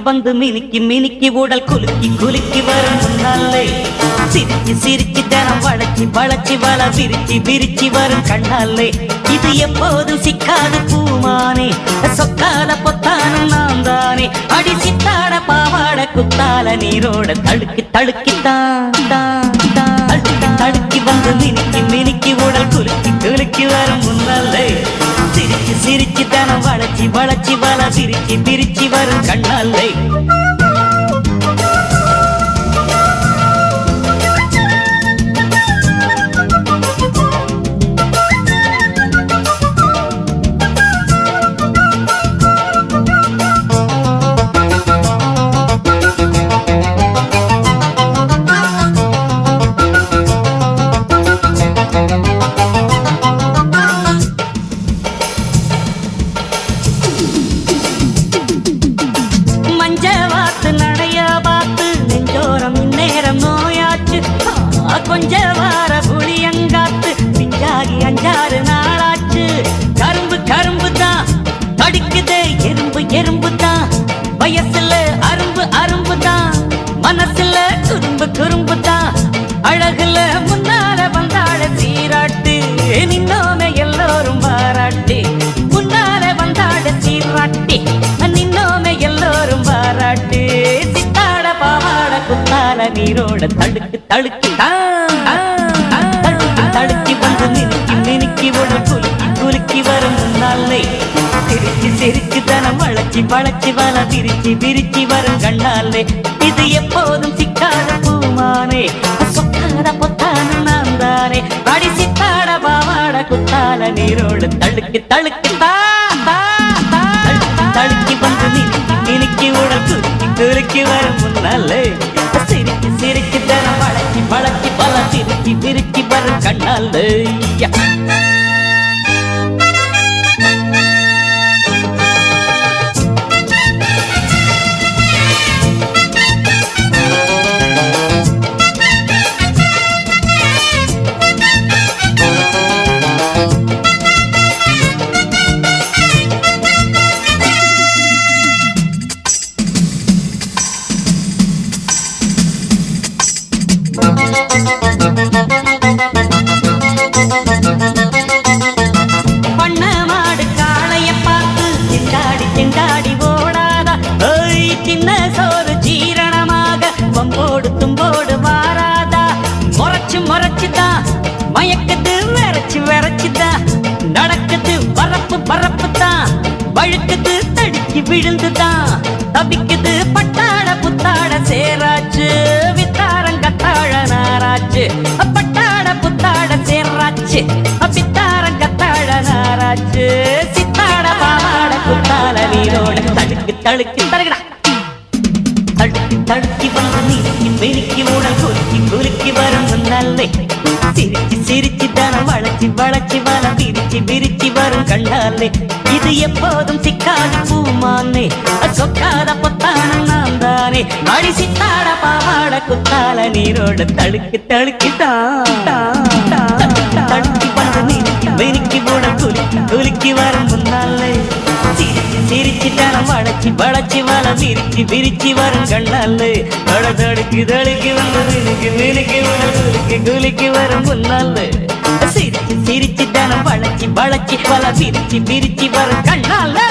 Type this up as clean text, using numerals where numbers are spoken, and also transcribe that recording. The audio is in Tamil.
வந்து மினுக்கி மினுக்கி உடல் குலுக்கி குலுக்கி வரும் முன்னாலே சிரிச்சு சிரிச்சு தினம் வளைச்சி வளைச்சி வள விரிச்சி விரிச்சி வரும் கண்ணாலே இது எப்போதும் சிக்காது பூமானே சொக்காத பொத்தானும் நான் தானே அடி சித்தாட பாவாட குத்தால நீரோட தடுக்கி தடுக்கித்தான் தடுக்கி வந்து மினுக்கி மினுக்கி உடல் குலுக்கி குலுக்கி வரும் முன்னாலே சிரிச்சு சிரிச்சு தினம் வளைச்சி வளைச்சி வள விரிச்சி விரிச்சி வரும் கண்ணாலே கொஞ்ச வார புளியங்காத்து பிஞ்சாகி 5-6 நாளாச்சு கரும்பு கரும்பு தான் தடிக்குதே எறும்பு எறும்பு தான் வயசுல அரும்பு அரும்பு தான் மனசுல குறும்பு குறும்பு தான் அழகுல முன்னால வந்தாள சீராட்டு நின்னோமே எல்லோரும் பாராட்டு முன்னால வந்தாள சீராட்டி நின்னோமே எல்லோரும் பாராட்டு சித்தாட பாவாட குத்தால நீரோட தடுக்கு தடுக்கு தடுக்கி வந்து மினுக்கி மினுக்கி உடல் குலுக்கி குலுக்கி வரும் முன்னாலே சிரிச்சு சிரிச்சு தனம் வளைச்சி வளைச்சி வள விரிச்சி விரிச்சி வரும் கண்ணாலே இது எப்போதும் சிக்காத பூமானே சொக்காத பொத்தான நான் தானே அடி சித்தாட பாவாட குத்தால நீரோடு தடுக்கி தடுக்கி தடுக்கி வந்து மினுக்கி மினுக்கி உடல் குலுக்கி குலுக்கி வரும் முன்னாலே சிரிச்சு சிரிச்சு தனம் வளைச்சி வளைச்சி வள விரிச்சி விரிச்சி வரும் கண்ணாலே மயக்கத்து விரைச்சு விரைச்சுதான் நடக்குது பரப்பு பரப்பு தான் வழுக்குது தடுக்கி விழுந்துதான் தவிக்குது பட்டாட புத்தாட சேராச்சு வித்தாரம் கத்தாழ நாராச்சு பட்டாட புத்தாட சேராச்சு வித்தாரம் கத்தாழ நாராச்சு சித்தாட பாவாட குத்தால நீரோட தடுக்கு தடுக்கி தருகிறா தடுக்கி தடுக்கி வந்து மினுக்கி மினுக்கி உடல் குலுக்கி குலுக்கி வரும் முன்னாலே சிரிச்சு சிரிச்சு தனம் வளைச்சி வளைச்சி வள விரிச்சி விரிச்சி வரும் கண்ணாலே இது எப்போதும் சிக்காத பூமானே சொக்காத பொத்தான நான் தானே அடி சித்தாட பாவாட குத்தால நீரோட தடுக்கி தடுக்கி தடுக்கி வந்து மினுக்கி மினுக்கி உடல் குலுக்கி குலுக்கி வரும் முன்னாலே சிரிச்சு சிரிச்சு தனம் வளைச்சி வளைச்சி வள விரிச்சி விரிச்சி வரும் கண்ணாலே தடுக்கி தடுக்கி வந்து மினுக்கி மினுக்கி உடல் குலுக்கி குலுக்கி வரும் முன்னாலே சிரிச்சு சிரிச்சு தனம் வளைச்சி வளைச்சி வள விரிச்சி விரிச்சி வரும் கண்ணாலே